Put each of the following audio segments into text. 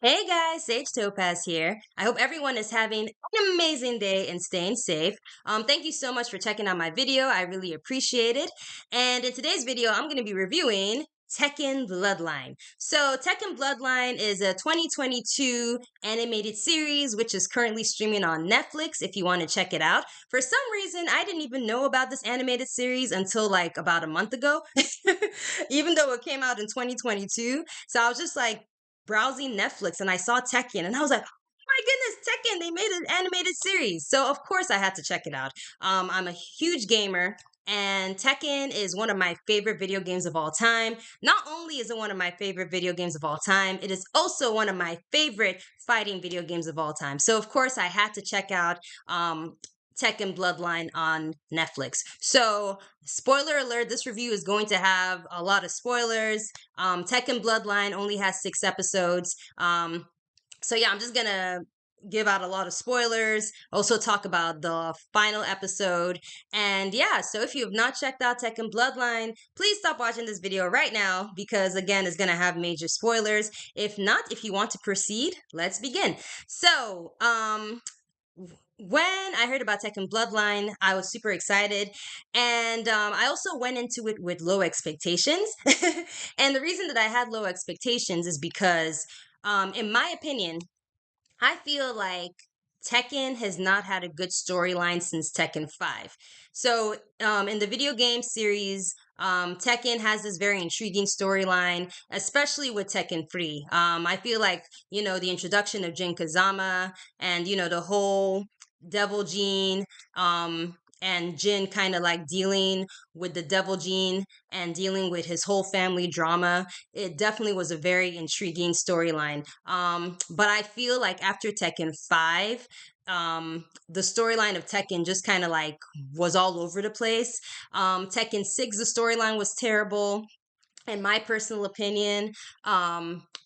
Hey guys, Sage Topaz here. I hope everyone is having an amazing day and staying safe. Thank you so much for checking out my video. I really appreciate it. And in today's video, I'm going to be reviewing Tekken Bloodline. So, Tekken Bloodline is a 2022 animated series which is currently streaming on Netflix if you want to check it out. For some reason, I didn't even know about this animated series until like about a month ago, even though it came out in 2022. So, I was just like, browsing Netflix and I saw Tekken and I was like, oh my goodness, Tekken, they made an animated series. So of course I had to check it out. I'm a huge gamer and Tekken is one of my favorite video games of all time. Not only is it one of my favorite video games of all time, it is also one of my favorite fighting video games of all time. So of course I had to check out Tekken Bloodline on Netflix. So, spoiler alert, this review is going to have a lot of spoilers. Tekken Bloodline only has 6 episodes. So yeah, I'm just gonna give out a lot of spoilers, also talk about the final episode. And yeah, so if you have not checked out Tekken Bloodline, please stop watching this video right now because again, it's gonna have major spoilers. If not, if you want to proceed, let's begin. So, when I heard about Tekken Bloodline, I was super excited. And I also went into it with low expectations. And the reason that I had low expectations is because, in my opinion, I feel like Tekken has not had a good storyline since Tekken 5. So, in the video game series, Tekken has this very intriguing storyline, especially with Tekken 3. I feel like, the introduction of Jin Kazama and, the whole Devil Gene, and Jin kind of like dealing with the Devil Gene and dealing with his whole family drama. It definitely was a very intriguing storyline. But I feel like after Tekken 5, the storyline of Tekken just kind of like was all over the place. Tekken 6, the storyline was terrible in my personal opinion.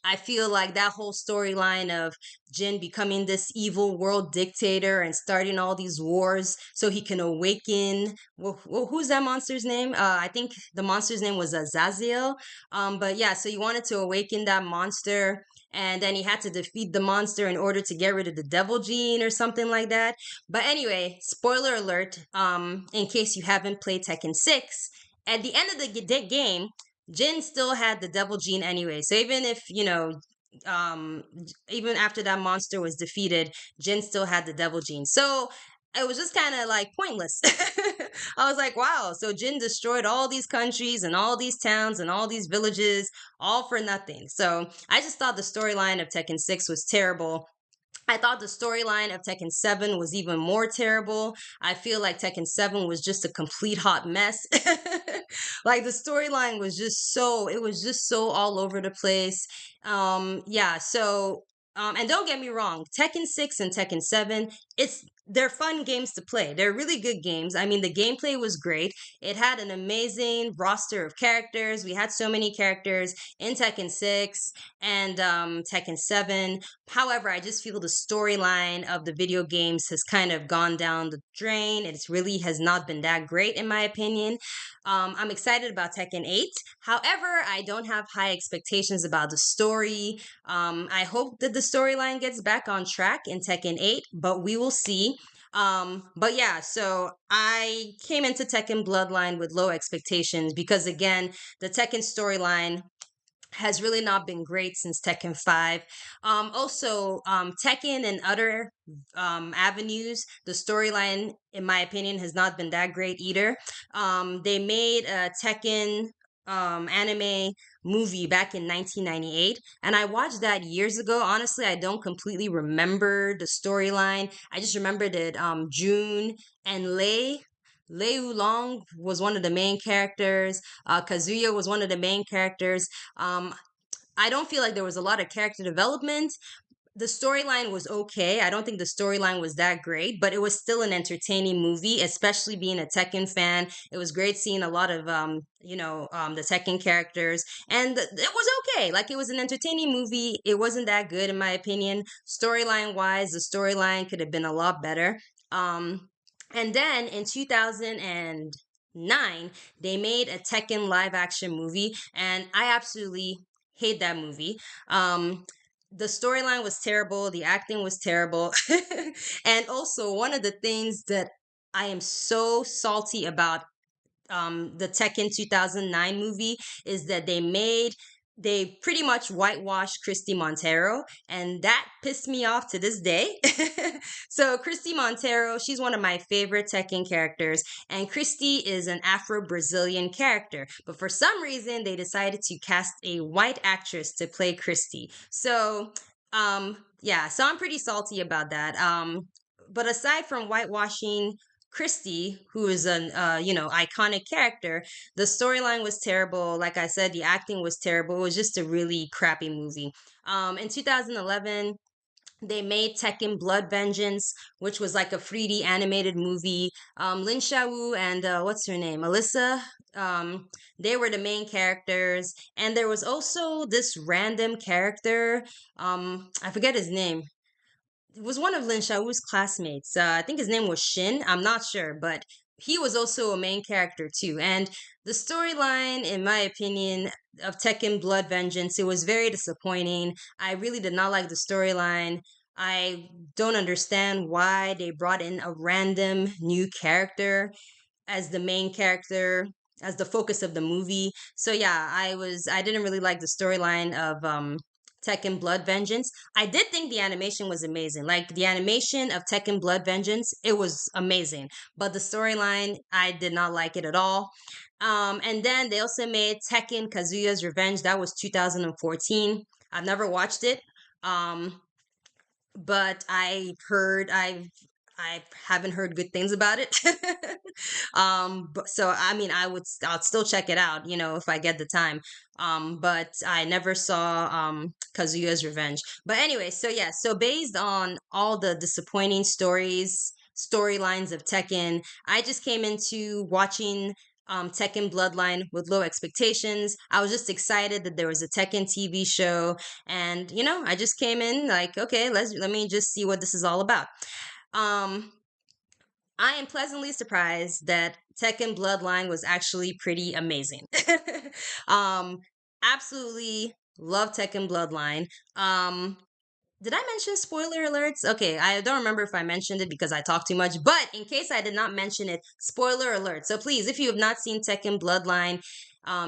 I feel like that whole storyline of Jin becoming this evil world dictator and starting all these wars so he can awaken. Who's that monster's name? I think the monster's name was Azazel. But yeah, so he wanted to awaken that monster. And then he had to defeat the monster in order to get rid of the devil gene or something like that. But anyway, spoiler alert, in case you haven't played Tekken 6, at the end of the game, Jin still had the devil gene anyway. So even if, um, even after that monster was defeated, Jin still had the devil gene. So it was just kind of like pointless. I was like, wow, so Jin destroyed all these countries and all these towns and all these villages all for nothing. So I just thought the storyline of Tekken 6 was terrible. I thought the storyline of Tekken 7 was even more terrible. I feel like Tekken 7 was just a complete hot mess. Like the storyline was just it was just so all over the place. Yeah, so and don't get me wrong, Tekken 6 and Tekken 7, they're fun games to play. They're really good games. I mean, the gameplay was great. It had an amazing roster of characters. We had so many characters in Tekken 6 and Tekken 7. However, I just feel the storyline of the video games has kind of gone down the drain. It really has not been that great, in my opinion. I'm excited about Tekken 8. However, I don't have high expectations about the story. I hope that the storyline gets back on track in Tekken 8, but we will see. But yeah, so I came into Tekken Bloodline with low expectations because, again, the Tekken storyline has really not been great since Tekken 5. Also, Tekken and other avenues, the storyline, in my opinion, has not been that great either. They made a Tekken anime movie back in 1998, and I watched that years ago. Honestly, I don't completely remember the storyline. I just remember that June and Lei Oolong was one of the main characters. Kazuya was one of the main characters. Um, I don't feel like there was a lot of character development. The storyline was okay. I don't think the storyline was that great, but it was still an entertaining movie, especially being a Tekken fan. It was great seeing a lot of the Tekken characters, and it was okay. Like, it was an entertaining movie. It wasn't that good in my opinion. Storyline wise, the storyline could have been a lot better. And then in 2009, they made a Tekken live action movie, and I absolutely hate that movie. the storyline was terrible, the acting was terrible. And also, one of the things that I am so salty about the Tekken 2009 movie is that they pretty much whitewashed Christy Montero, and that pissed me off to this day. So Christy Montero, she's one of my favorite Tekken characters, and Christy is an Afro-Brazilian character, but for some reason they decided to cast a white actress to play Christy. So yeah, so I'm pretty salty about that. But aside from whitewashing Christy, who is an iconic character, the storyline was terrible. Like I said, the acting was terrible. It was just a really crappy movie. In 2011, they made Tekken Blood Vengeance, which was like a 3D animated movie. Lin Xiaowu and what's her name, Alyssa. They were the main characters, and there was also this random character. I forget his name. It was one of Lin Xiaowu's classmates. I think his name was Shin. I'm not sure, but he was also a main character too. And the storyline, in my opinion, of Tekken Blood Vengeance, it was very disappointing. I really did not like the storyline. I don't understand why they brought in a random new character as the main character, as the focus of the movie. So yeah, I didn't really like the storyline of Tekken Blood Vengeance. I did think the animation was amazing. Like the animation of Tekken Blood Vengeance, it was amazing. But the storyline, I did not like it at all. And then they also made Tekken Kazuya's Revenge. That was 2014. I've never watched it. Um, but I haven't heard good things about it. But so I mean, I'll still check it out, if I get the time. But I never saw Kazuya's Revenge. But anyway, so yeah, so based on all the disappointing storylines of Tekken, I just came into watching Tekken Bloodline with low expectations. I was just excited that there was a Tekken TV show, and I just came in like, okay, let me just see what this is all about. Um, I am pleasantly surprised that Tekken Bloodline was actually pretty amazing. um, Absolutely love Tekken Bloodline. Did I mention spoiler alerts? Okay, I don't remember if I mentioned it because I talk too much, but in case I did not mention it, spoiler alert. So please, if you have not seen Tekken Bloodline,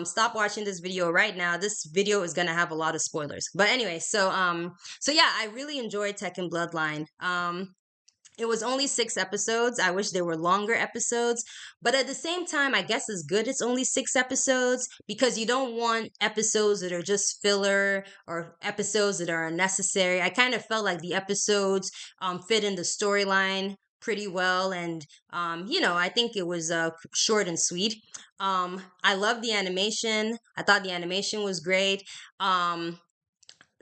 stop watching this video right now. This video is gonna have a lot of spoilers. But anyway, so yeah, I really enjoyed Tekken Bloodline. It was only 6 episodes. I wish there were longer episodes. But at the same time, I guess it's good it's only 6 episodes because you don't want episodes that are just filler or episodes that are unnecessary. I kind of felt like the episodes fit in the storyline pretty well. And, I think it was short and sweet. I love the animation. I thought the animation was great.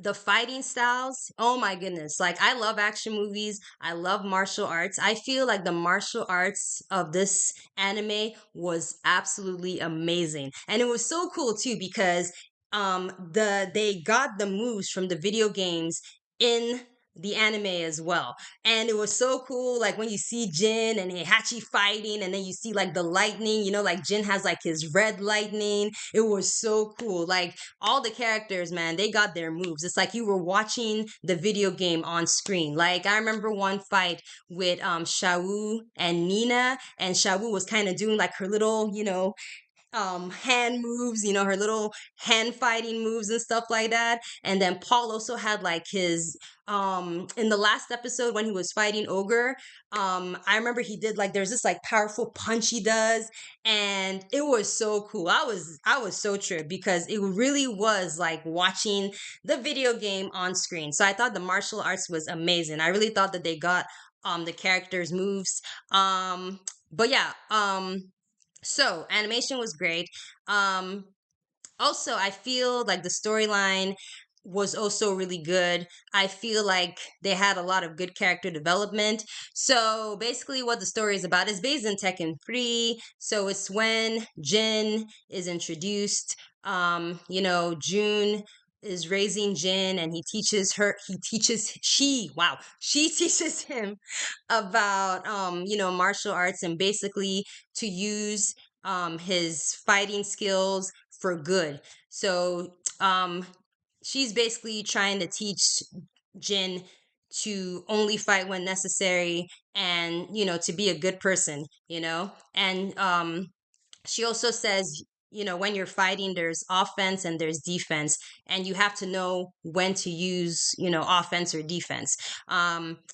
The fighting styles, oh my goodness, like I love action movies, I love martial arts. I feel like the martial arts of this anime was absolutely amazing, and it was so cool too because they got the moves from the video games in the anime as well. And it was so cool, like when you see Jin and Heihachi fighting, and then you see like the lightning, like Jin has like his red lightning. It was so cool. Like all the characters, man, they got their moves. It's like you were watching the video game on screen. Like I remember one fight with Xiaowu and Nina, and Xiaowu was kind of doing like her little, hand moves, her little hand fighting moves and stuff like that. And then Paul also had like his in the last episode when he was fighting Ogre, I remember he did like there's this like powerful punch he does, and it was so cool. I was so tripped because it really was like watching the video game on screen. So I thought the martial arts was amazing. I really thought that they got the characters moves. But yeah, so animation was great. Um, Also, I feel like the storyline was also really good. I feel like they had a lot of good character development. So basically, what the story is about is based in Tekken 3. So it's when Jin is introduced. June is raising Jin, and she teaches him about martial arts, and basically to use his fighting skills for good. So she's basically trying to teach Jin to only fight when necessary, and to be a good person, and she also says, when you're fighting, there's offense and there's defense, and you have to know when to use, offense or defense.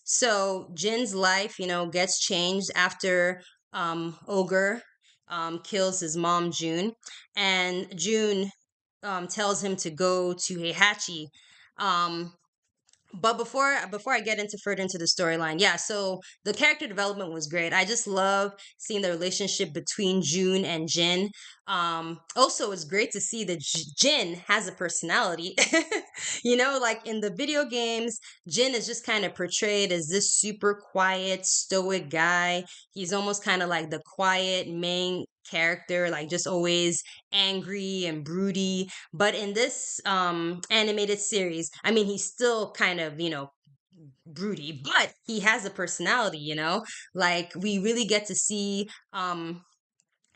So Jin's life, gets changed after Ogre kills his mom, June, and June tells him to go to Heihachi. Um, but before I get into further into the storyline, yeah, so the character development was great. I just love seeing the relationship between June and Jin. Also, it's great to see that Jin has a personality. Like in the video games, Jin is just kind of portrayed as this super quiet, stoic guy. He's almost kind of like the quiet main character, like just always angry and broody. But in this animated series, I mean, he's still kind of, broody, but he has a personality, like we really get to see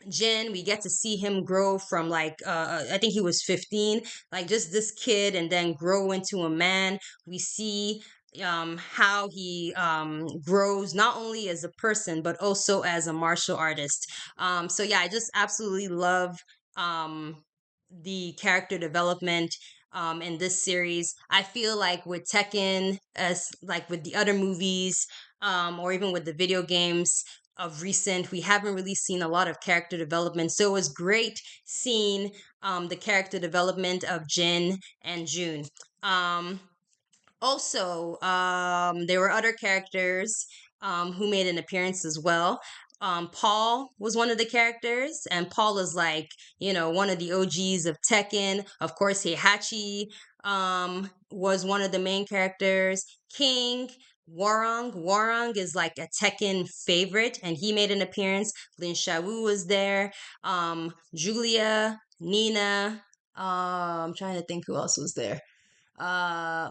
Jin, we get to see him grow from like I think he was 15, like just this kid, and then grow into a man. We see how he grows not only as a person but also as a martial artist. So yeah, I just absolutely love um the character development in this series. I feel like with Tekken, as like with the other movies, or even with the video games of recent, we haven't really seen a lot of character development. So it was great seeing the character development of Jin and June. Um, Also, there were other characters who made an appearance as well. Paul was one of the characters, and Paul is like, one of the OGs of Tekken. Of course, Heihachi was one of the main characters. King, Warong is like a Tekken favorite, and he made an appearance. Lin Shawu was there. Julia, Nina. I'm trying to think who else was there. Uh,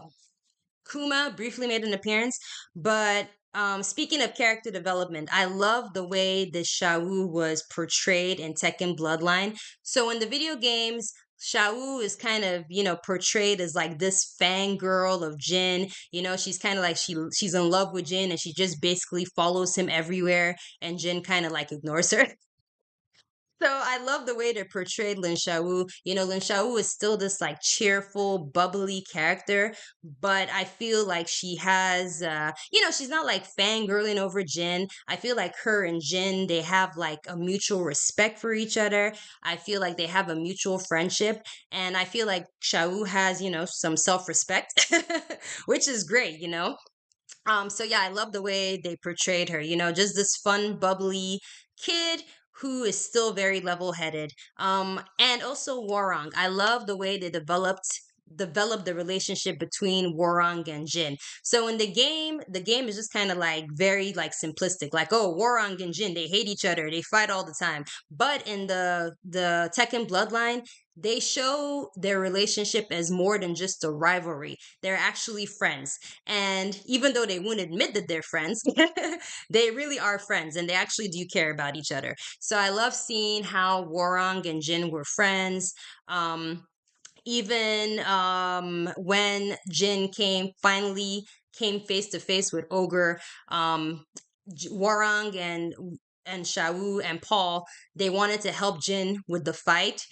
Kuma briefly made an appearance, but speaking of character development, I love the way the Xiao was portrayed in Tekken Bloodline. So in the video games, Xiao is kind of, portrayed as like this fangirl of Jin. She's kind of like she's in love with Jin, and she just basically follows him everywhere, and Jin kind of like ignores her. So I love the way they portrayed Lin Shawu. Lin Shawu is still this like cheerful, bubbly character, but I feel like she has, she's not like fangirling over Jin. I feel like her and Jin, they have like a mutual respect for each other. I feel like they have a mutual friendship, and I feel like Shawu has, some self-respect, which is great. So yeah, I love the way they portrayed her, just this fun, bubbly kid who is still very level-headed. And also Warong. I love the way they developed the relationship between Warong and Jin. So in the game is just kind of like very like simplistic. Like, oh, Warong and Jin, they hate each other, they fight all the time. But in the Tekken Bloodline, they show their relationship as more than just a rivalry. They're actually friends. And even though they won't admit that they're friends, they really are friends, and they actually do care about each other. So I love seeing how Warong and Jin were friends. Even when Jin finally came face to face with Ogre, um, Warang and Shawu and Paul, they wanted to help Jin with the fight.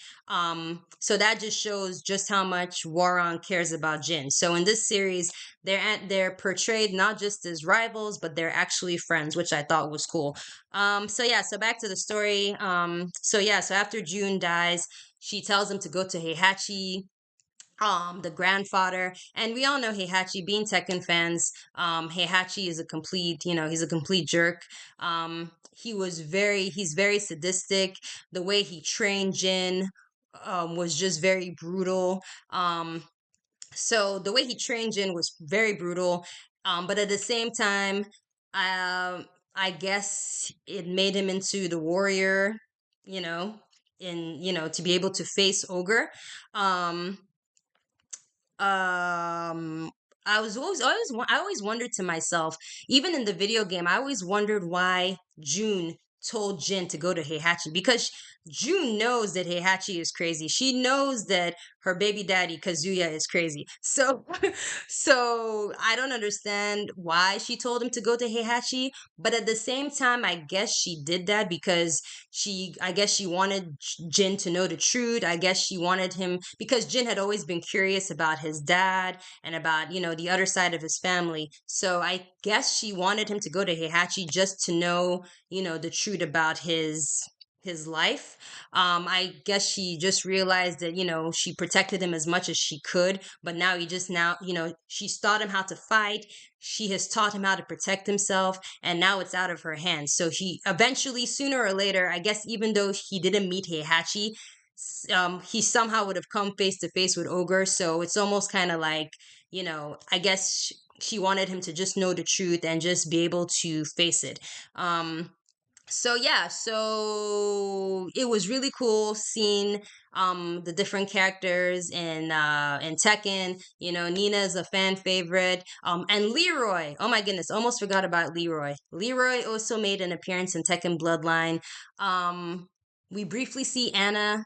So that just shows just how much Warang cares about Jin. So in this series, they're portrayed not just as rivals, but they're actually friends, which I thought was cool. So yeah, so back to the story. So yeah, so after June dies, she tells him to go to Heihachi, the grandfather, and we all know Heihachi. Being Tekken fans, Heihachi is a complete, he's a complete jerk. He's very sadistic. The way he trained Jin was just very brutal. So the way he trained Jin was very brutal, but at the same time, I guess it made him into the warrior, you know, to be able to face Ogre. Um, um, I always wondered to myself, even in the video game, I always wondered why June told Jin to go to Heihachi because June knows that Heihachi is crazy. She knows that her baby daddy Kazuya is crazy. So so I don't understand why she told him to go to Heihachi, but at the same time I guess she did that because I guess she wanted Jin to know the truth. I guess she wanted him because Jin had always been curious about his dad and about, the other side of his family. So I guess she wanted him to go to Heihachi just to know, the truth about his life. I guess she just realized that, she protected him as much as she could, but now she's taught him how to fight. She has taught him how to protect himself, and now it's out of her hands. So he eventually, sooner or later, I guess, even though he didn't meet Heihachi, he somehow would have come face to face with Ogre. So it's almost kind of like, I guess she wanted him to just know the truth and just be able to face it. So yeah, so it was really cool seeing the different characters in Tekken. Nina is a fan favorite. And Leroy, oh my goodness, almost forgot about Leroy. Leroy also made an appearance in Tekken Bloodline. Um we briefly see Anna.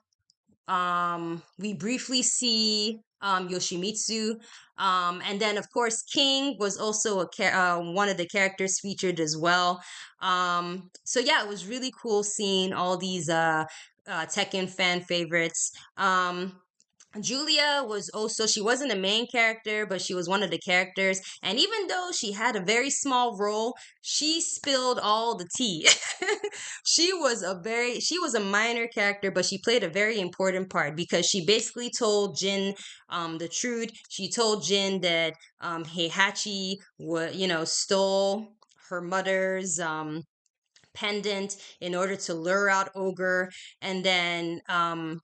We briefly see Yoshimitsu. And then of course King was also one of the characters featured as well. So yeah, it was really cool seeing all these Tekken fan favorites. Julia was also, she wasn't a main character, but she was one of the characters. And even though she had a very small role, she spilled all the tea. She was a minor character, but she played a very important part because she basically told Jin the truth. She told Jin that Heihachi stole her mother's pendant in order to lure out Ogre. And then and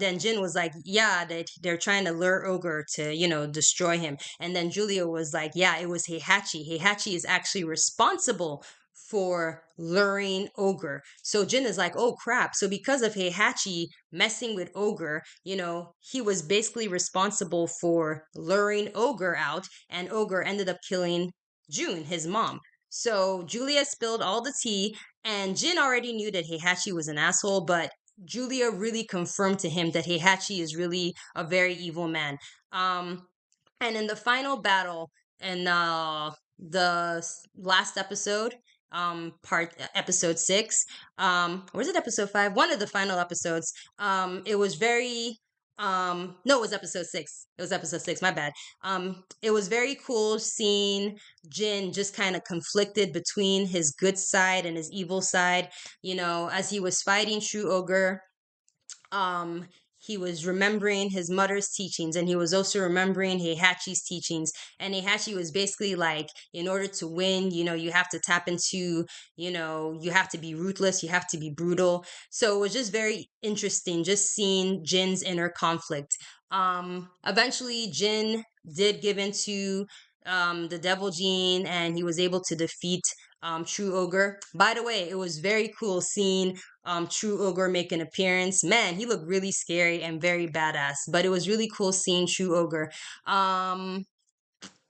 then Jin was like, yeah, that they're trying to lure Ogre to, destroy him. And then Julia was like, yeah, it was Heihachi. Heihachi is actually responsible for luring Ogre. So Jin is like, oh crap. So because of Heihachi messing with Ogre, he was basically responsible for luring Ogre out, and Ogre ended up killing June, his mom. So Julia spilled all the tea, and Jin already knew that Heihachi was an asshole, but Julia really confirmed to him that Heihachi is really a very evil man. Um, and in the final battle, in last episode, episode 6, or is it episode 5? One of the final episodes. It was very no, it was episode 6. It was episode 6, my bad. It was very cool seeing Jin just kind of conflicted between his good side and his evil side. As he was fighting True Ogre, um he was remembering his mother's teachings, and he was also remembering Heihachi's teachings. And Heihachi was basically like, in order to win, you have to tap into, you have to be ruthless, you have to be brutal. So it was just very interesting just seeing Jin's inner conflict. Eventually Jin did give into the devil gene, and he was able to defeat True Ogre. By the way, it was very cool seeing True Ogre make an appearance. Man, he looked really scary and very badass. But it was really cool seeing True Ogre. Um,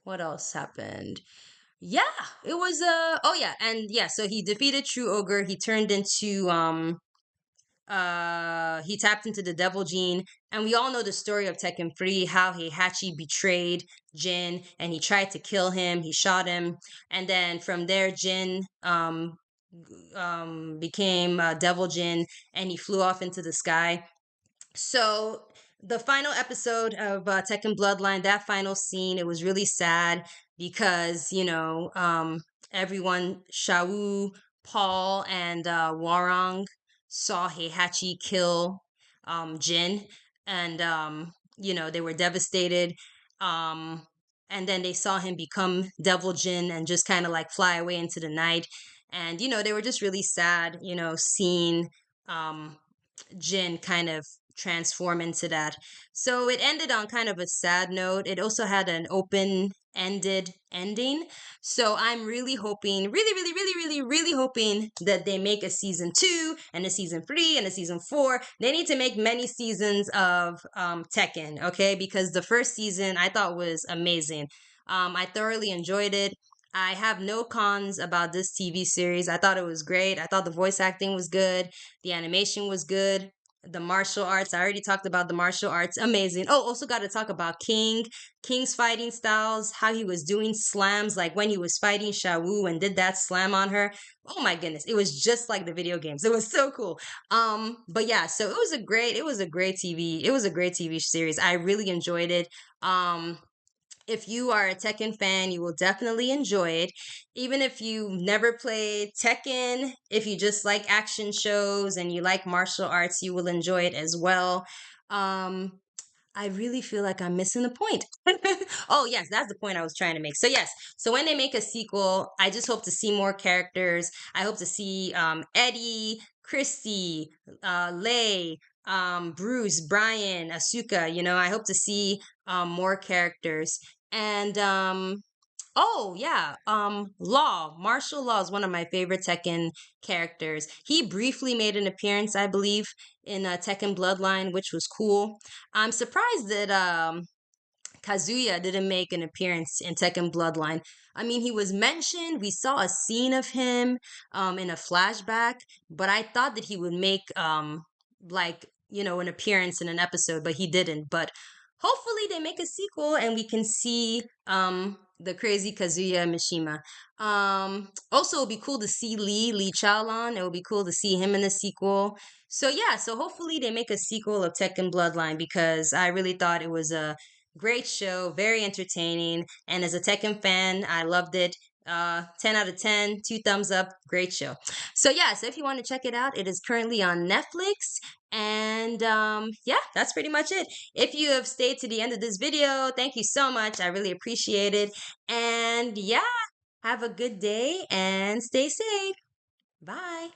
what else happened? Yeah, it was oh yeah, and yeah, so he defeated True Ogre. He turned into he tapped into the devil gene, and we all know the story of Tekken 3, how Heihachi betrayed Jin and he tried to kill him. He shot him, and then from there Jin became Devil Jin, and he flew off into the sky. So the final episode of Tekken Bloodline, that final scene, it was really sad because everyone, Shao, Paul, and Warong saw Heihachi kill Jin, and they were devastated. Um, and then they saw him become Devil Jin and just kind of like fly away into the night. And they were just really sad, seeing um Jin kind of transform into that. So it ended on kind of a sad note. It also had an open-ended ending. So I'm really hoping, really, really, really, really, really hoping that they make a season 2 and a season 3 and a season 4. They need to make many seasons of Tekken, okay? Because the first season I thought was amazing. I thoroughly enjoyed it. I have no cons about this TV series. I thought it was great. I thought the voice acting was good. The animation was good. The martial arts, I already talked about the martial arts. Amazing. Oh, also got to talk about King's fighting styles, how he was doing slams, like when he was fighting Shawu and did that slam on her. Oh my goodness. It was just like the video games. It was so cool. But yeah, so it was a great TV series. I really enjoyed it. If you are a Tekken fan, you will definitely enjoy it. Even if you never played Tekken, if you just like action shows and you like martial arts, you will enjoy it as well. Um, I really feel like I'm missing the point. Oh, yes, that's the point I was trying to make. So, yes, so when they make a sequel, I just hope to see more characters. I hope to see Eddie, Christy, Lei, Bruce, Brian, Asuka. I hope to see more characters. And oh yeah, Martial Law is one of my favorite Tekken characters. He briefly made an appearance, I believe, in Tekken Bloodline, which was cool. I'm surprised that Kazuya didn't make an appearance in Tekken Bloodline. I mean, he was mentioned. We saw a scene of him in a flashback, but I thought that he would make like an appearance in an episode, but he didn't. But hopefully they make a sequel and we can see the crazy Kazuya Mishima. Also, it would be cool to see Lee Chaolan. It would be cool to see him in the sequel. So yeah, so hopefully they make a sequel of Tekken Bloodline because I really thought it was a great show, very entertaining. And as a Tekken fan, I loved it. 10 out of 10, two thumbs up, great show. So yeah, so if you want to check it out, it is currently on Netflix. And yeah, that's pretty much it. If you have stayed to the end of this video, thank you so much. I really appreciate it. And yeah, have a good day and stay safe. Bye.